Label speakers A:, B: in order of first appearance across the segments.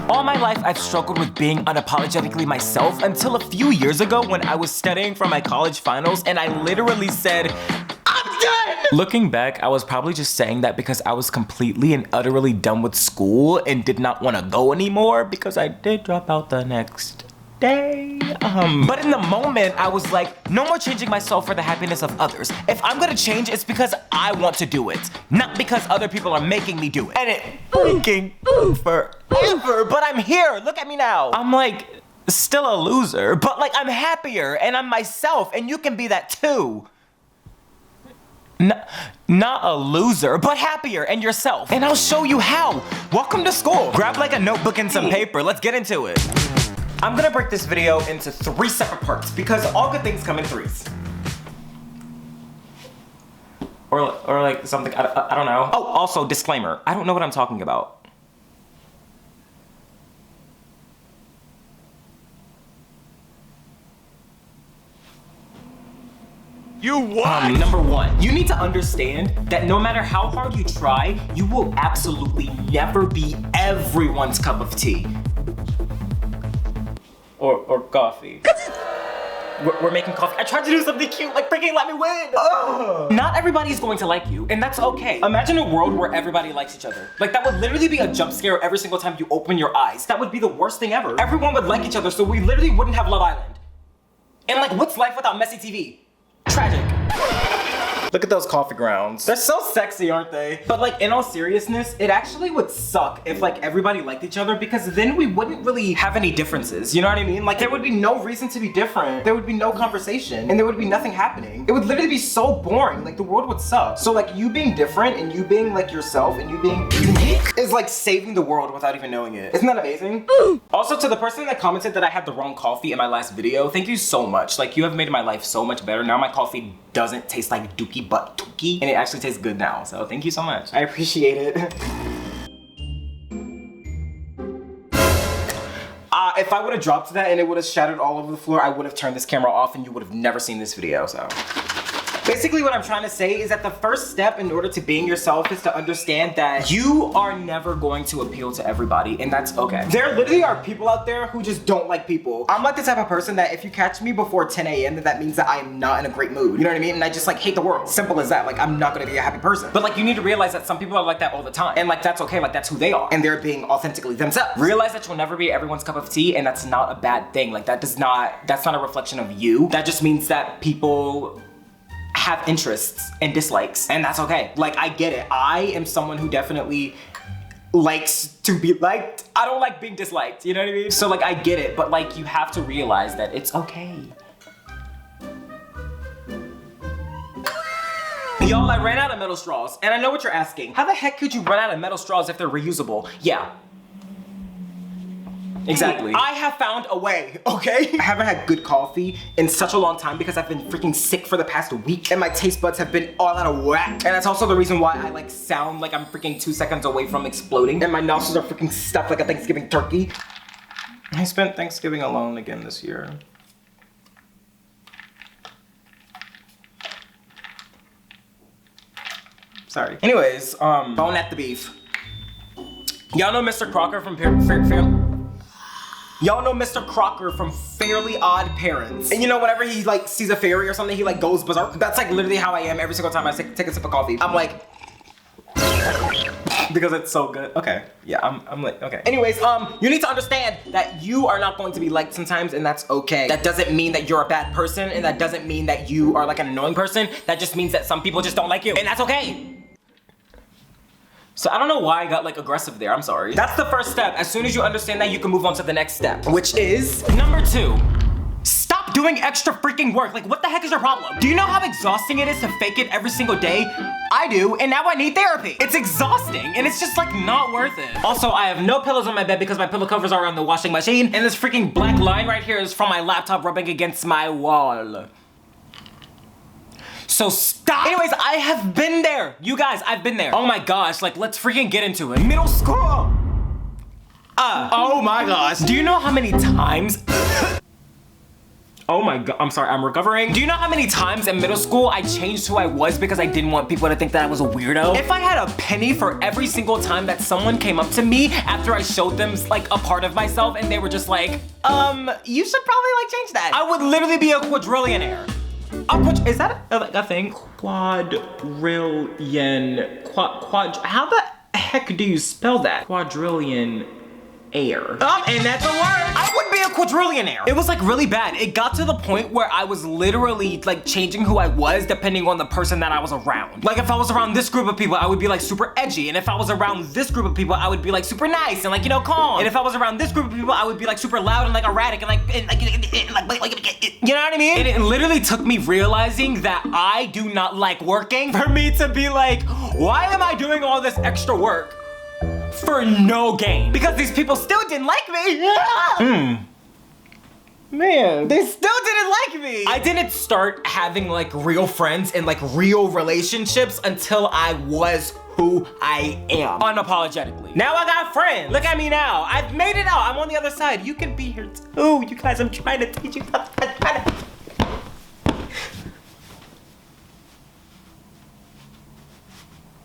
A: All my life, I've struggled with being unapologetically myself until a few years ago when I was studying for my college finals and I literally said, I'm done! Looking back, I was probably just saying that because I was completely and utterly done with school and did not want to go anymore because I did drop out the next day. But in the moment, I was like, no more changing myself for the happiness of others. If I'm gonna change, it's because I want to do it, not because other people are making me do it. And it freaking forever, but I'm here, look at me now. I'm like, still a loser, but like I'm happier and I'm myself and you can be that too. Not a loser, but happier and yourself. And I'll show you how. Welcome to school. Grab like a notebook and some paper, let's get into it. I'm gonna break this video into 3 separate parts because all good things come in 3s. Or like something, I don't know. Oh, also disclaimer, I don't know what I'm talking about.
B: You what?
A: Number 1, you need to understand that no matter how hard you try, you will absolutely never be everyone's cup of tea. Or coffee. We're making coffee. I tried to do something cute, like freaking let me win. Ugh. Not everybody's going to like you, and that's okay. Imagine a world where everybody likes each other. Like that would literally be a jump scare every single time you open your eyes. That would be the worst thing ever. Everyone would like each other, so we literally wouldn't have Love Island. And like, what's life without messy TV? Tragic. Look at those coffee grounds. They're so sexy, aren't they? But like, in all seriousness, it actually would suck if like everybody liked each other because then we wouldn't really have any differences, you know what I mean? Like there would be no reason to be different. There would be no conversation and there would be nothing happening. It would literally be so boring, like the world would suck. So like you being different and you being like yourself and you being unique is like saving the world without even knowing it. Isn't that amazing? Also, to the person that commented that I had the wrong coffee in my last video, thank you so much. Like you have made my life so much better. Now my coffee doesn't taste like dookie but tookie, and it actually tastes good now, so thank you so much. I appreciate it. If I would have dropped that and it would have shattered all over the floor, I would have turned this camera off and you would have never seen this video, so. Basically what I'm trying to say is that the first step in order to being yourself is to understand that you are never going to appeal to everybody, and that's okay. There literally are people out there who just don't like people. I'm like the type of person that if you catch me before 10 a.m. then that means that I am not in a great mood. You know what I mean? And I just like hate the world. Simple as that. Like I'm not gonna be a happy person. But like you need to realize that some people are like that all the time. And like that's okay, like that's who they are. And they're being authentically themselves. Realize that you'll never be everyone's cup of tea, and that's not a bad thing. Like that's not a reflection of you. That just means that people have interests and dislikes, and that's okay. Like I get it. I am someone who definitely likes to be liked. I don't like being disliked, you know what I mean? So like I get it, but like you have to realize that it's okay. Y'all, I ran out of metal straws, and I know what you're asking. How the heck could you run out of metal straws if they're reusable? Yeah. Exactly. I have found a way, okay? I haven't had good coffee in such a long time because I've been freaking sick for the past week and my taste buds have been all out of whack. And that's also the reason why I like sound like I'm freaking 2 seconds away from exploding and my nostrils are freaking stuffed like a Thanksgiving turkey. I spent Thanksgiving alone again this year. Sorry. Anyways, bone at the beef. Y'all know Mr. Crocker from Y'all know Mr. Crocker from Fairly Odd Parents. And you know, whenever he like sees a fairy or something, he like goes berserk. That's like literally how I am every single time I take a sip of coffee. I'm like, because it's so good. Okay, yeah, I'm like, okay. Anyways, you need to understand that you are not going to be liked sometimes, and that's okay. That doesn't mean that you're a bad person, and that doesn't mean that you are like an annoying person. That just means that some people just don't like you, and that's okay. So I don't know why I got like aggressive there, I'm sorry. That's the first step. As soon as you understand that, you can move on to the next step, which is number 2. Stop doing extra freaking work. Like what the heck is your problem? Do you know how exhausting it is to fake it every single day? I do, and now I need therapy. It's exhausting, and it's just like not worth it. Also, I have no pillows on my bed because my pillow covers are on the washing machine, and this freaking black line right here is from my laptop rubbing against my wall. So stop. Anyways, I have been there. You guys, I've been there. Oh my gosh, like let's freaking get into it. Middle school. Oh my gosh. Do you know how many times Oh my God, I'm sorry, I'm recovering. Do you know how many times in middle school I changed who I was because I didn't want people to think that I was a weirdo? If I had a penny for every single time that someone came up to me after I showed them like a part of myself and they were just like, you should probably like change that, I would literally be a quadrillionaire. Is that a thing? Quadrillion, how the heck do you spell that? Quadrillion air. And that's a word. I would be a quadrillionaire. It was like really bad. It got to the point where I was literally like changing who I was depending on the person that I was around. Like if I was around this group of people, I would be like super edgy. And if I was around this group of people, I would be like super nice and like, you know, calm. And if I was around this group of people, I would be like super loud and like erratic and like you know what I mean? And it literally took me realizing that I do not like working for me to be like, why am I doing all this extra work for no gain? Because these people still didn't like me. Man, they still didn't like me. I didn't start having like real friends and like real relationships until I was who I am, unapologetically. Now I got friends. Look at me now. I've made it out. I'm on the other side. You can be here too. You guys, I'm trying to teach you.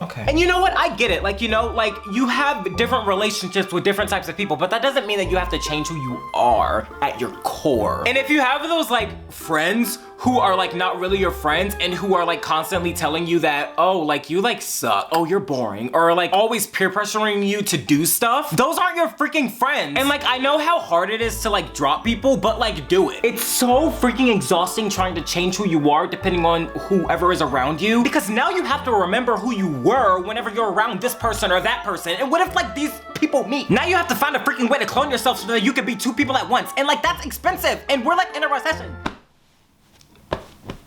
A: Okay. And you know what? I get it. Like, you know, like you have different relationships with different types of people, but that doesn't mean that you have to change who you are at your core. And if you have those like friends who are like not really your friends and who are like constantly telling you that, oh, like you like suck, oh, you're boring, or like always peer pressuring you to do stuff, those aren't your freaking friends. And like, I know how hard it is to like drop people, but like do it. It's so freaking exhausting trying to change who you are depending on whoever is around you, because now you have to remember who you were whenever you're around this person or that person. And what if like these people meet? Now you have to find a freaking way to clone yourself so that you can be two people at once. And like, that's expensive. And we're like in a recession.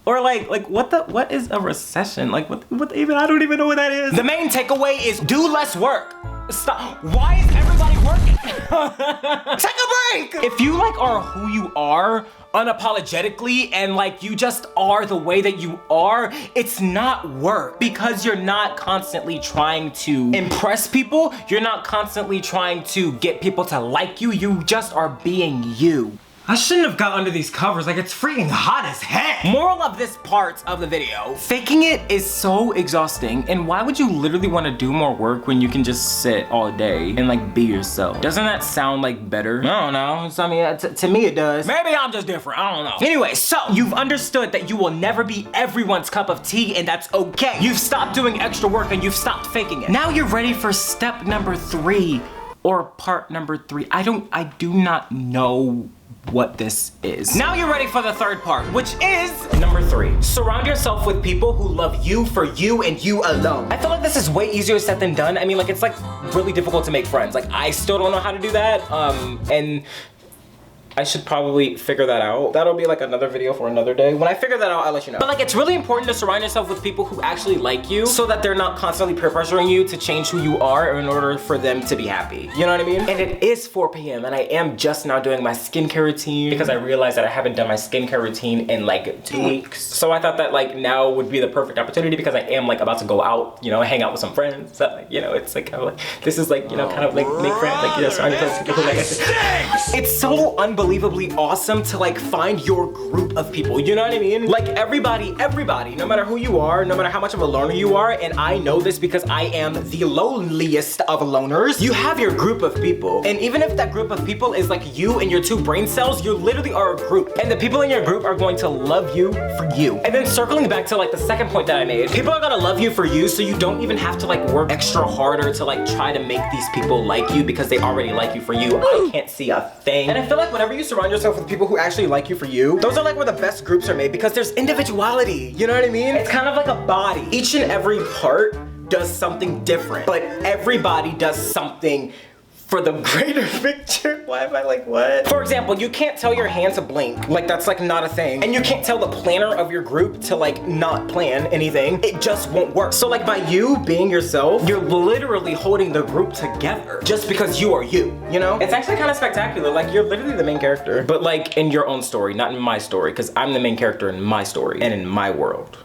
A: Or like what is a recession? Like what even, I don't even know what that is. The main takeaway is do less work. Stop. Why is everybody working? Take a break. If you like are who you are unapologetically and like you just are the way that you are, it's not work, because you're not constantly trying to impress people. You're not constantly trying to get people to like you. You just are being you. I shouldn't have got under these covers, like it's freaking hot as heck. Moral of this part of the video, faking it is so exhausting, and why would you literally want to do more work when you can just sit all day and like be yourself? Doesn't that sound like better? I don't know, I mean, to me it does. Maybe I'm just different, I don't know. Anyway, so you've understood that you will never be everyone's cup of tea, and that's okay. You've stopped doing extra work and you've stopped faking it. Now you're ready for step number 3, or part number 3. I do not know what this is. Now you're ready for the third part, which is number 3. Surround yourself with people who love you for you and you alone. I feel like this is way easier said than done. I mean, like it's like really difficult to make friends. Like I still don't know how to do that. And I should probably figure that out. That'll be like another video for another day. When I figure that out, I'll let you know. But like, it's really important to surround yourself with people who actually like you so that they're not constantly peer pressuring you to change who you are in order for them to be happy. You know what I mean? And it is 4 p.m. and I am just now doing my skincare routine because I realized that I haven't done my skincare routine in like 2 weeks. So I thought that like now would be the perfect opportunity because I am like about to go out, you know, hang out with some friends. So, like, you know, it's like kind of like, this is like, you know, kind of like make friends, like, you know, surround yourself with people who like it. It's so unbelievably awesome to like find your group of people, you know what I mean? Like everybody, no matter who you are, no matter how much of a loner you are, and I know this because I am the loneliest of loners, you have your group of people. And even if that group of people is like you and your 2 brain cells, you literally are a group. And the people in your group are going to love you for you. And then circling back to like the second point that I made, people are gonna love you for you, so you don't even have to like work extra harder to like try to make these people like you because they already like you for you. I can't see a thing. And I feel like whenever you surround yourself with people who actually like you for you, those are like where the best groups are made because there's individuality, you know what I mean? It's kind of like a body. Each and every part does something different, but everybody does something for the greater picture. Why am I like, what? For example, you can't tell your hand to blink. Like that's like not a thing. And you can't tell the planner of your group to like not plan anything. It just won't work. So like by you being yourself, you're literally holding the group together just because you are you, you know? It's actually kind of spectacular. Like you're literally the main character, but like in your own story, not in my story, because I'm the main character in my story and in my world.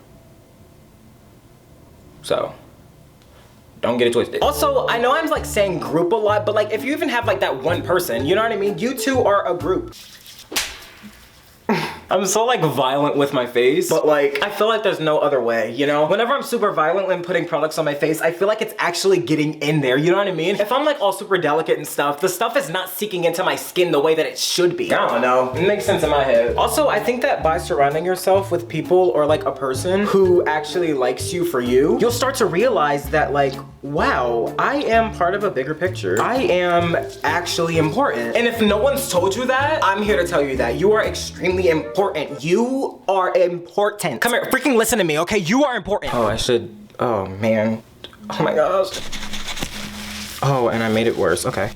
A: So don't get it twisted. Also, I know I'm like saying group a lot, but like if you even have like that one person, you know what I mean? You two are a group. I'm so like violent with my face, but like I feel like there's no other way, you know? Whenever I'm super violent when putting products on my face, I feel like it's actually getting in there, you know what I mean? If I'm like all super delicate and stuff, the stuff is not seeking into my skin the way that it should be. I don't know, it makes sense in my head. Also, I think that by surrounding yourself with people or like a person who actually likes you for you, you'll start to realize that like, wow, I am part of a bigger picture. I am actually important. And if no one's told you that, I'm here to tell you that you are extremely important. You are important. Come here, freaking listen to me, okay? You are important. Oh, I should, oh man. Oh my gosh. Oh, and I made it worse, okay.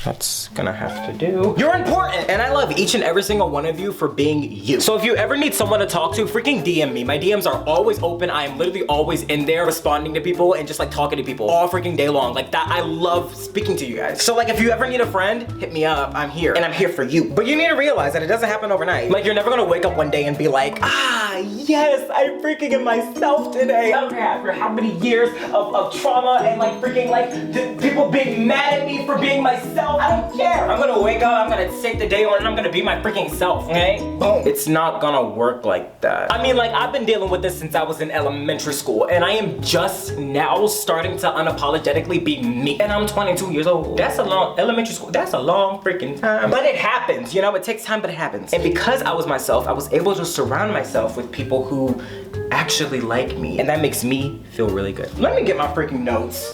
A: That's gonna have to do. You're important! And I love each and every single one of you for being you. So if you ever need someone to talk to, freaking DM me. My DMs are always open. I am literally always in there responding to people and just like talking to people all freaking day long. Like that, I love speaking to you guys. So like if you ever need a friend, hit me up, I'm here. And I'm here for you. But you need to realize that it doesn't happen overnight. Like you're never gonna wake up one day and be like, ah, yes, I freaking am myself today. I don't care after how many years of trauma and like freaking like people being mad at me for being myself. I don't care. I'm gonna wake up, I'm gonna take the day on, and I'm gonna be my freaking self, okay? Boom. It's not gonna work like that. I mean, like, I've been dealing with this since I was in elementary school, and I am just now starting to unapologetically be me. And I'm 22 years old. That's a long, elementary school, that's a long freaking time. But it happens, you know? It takes time, but it happens. And because I was myself, I was able to surround myself with people who actually like me. And that makes me feel really good. Let me get my freaking notes.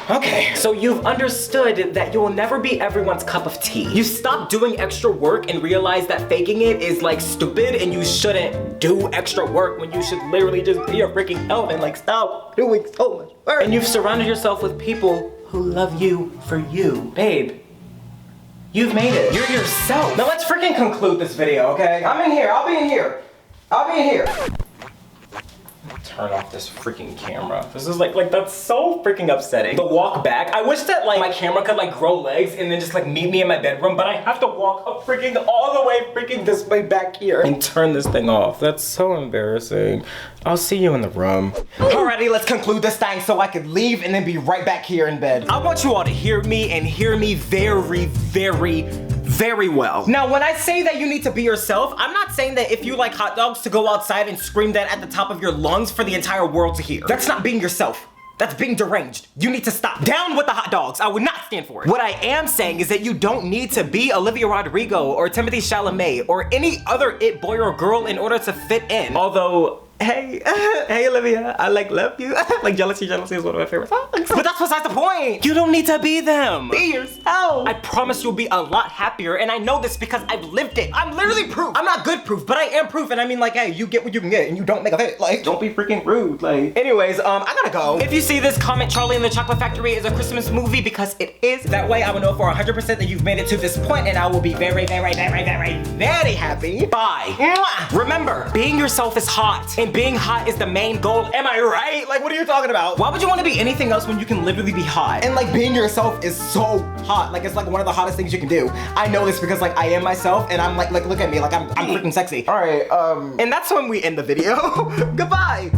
A: Okay, so you've understood that you will never be everyone's cup of tea. You stop doing extra work and realize that faking it is like stupid and you shouldn't do extra work when you should literally just be a freaking elf and like stop doing so much work. And you've surrounded yourself with people who love you for you. Babe, you've made it. You're yourself. Now let's freaking conclude this video, okay? I'm in here, I'll be in here. I'll be in here. Turn off this freaking camera. This is like that's so freaking upsetting. The walk back, I wish that like my camera could like grow legs and then just like meet me in my bedroom, but I have to walk up freaking all the way freaking this way back here and turn this thing off. That's so embarrassing. I'll see you in the room. Alrighty, let's conclude this thing so I could leave and then be right back here in bed. I want you all to hear me and hear me very, very, very well. Now, when I say that you need to be yourself, I'm not saying that if you like hot dogs to go outside and scream that at the top of your lungs for the entire world to hear. That's not being yourself. That's being deranged. You need to stop. Down with the hot dogs. I would not stand for it. What I am saying is that you don't need to be Olivia Rodrigo or Timothée Chalamet or any other it boy or girl in order to fit in. Although, hey, hey Olivia, I like love you. Like Jealousy is one of my favorite songs. But that's besides the point. You don't need to be them. Be yourself. I promise you'll be a lot happier, and I know this because I've lived it. I'm literally proof. I'm not good proof, but I am proof, and I mean like, hey, you get what you can get, and you don't make a fit. Like, don't be freaking rude. Like, anyways, I gotta go. If you see this, comment Charlie and the Chocolate Factory is a Christmas movie because it is. That way I will know for 100% that you've made it to this point, and I will be very, very, very, very, very happy. Bye. Mwah. Remember, being yourself is hot, and being hot is the main goal. Am I right? Like, what are you talking about? Why would you want to be anything else when you can literally be hot? And like being yourself is so hot. Like it's like one of the hottest things you can do. I know this because like I am myself and I'm like look at me, like I'm freaking sexy. All right, and that's when we end the video. Goodbye.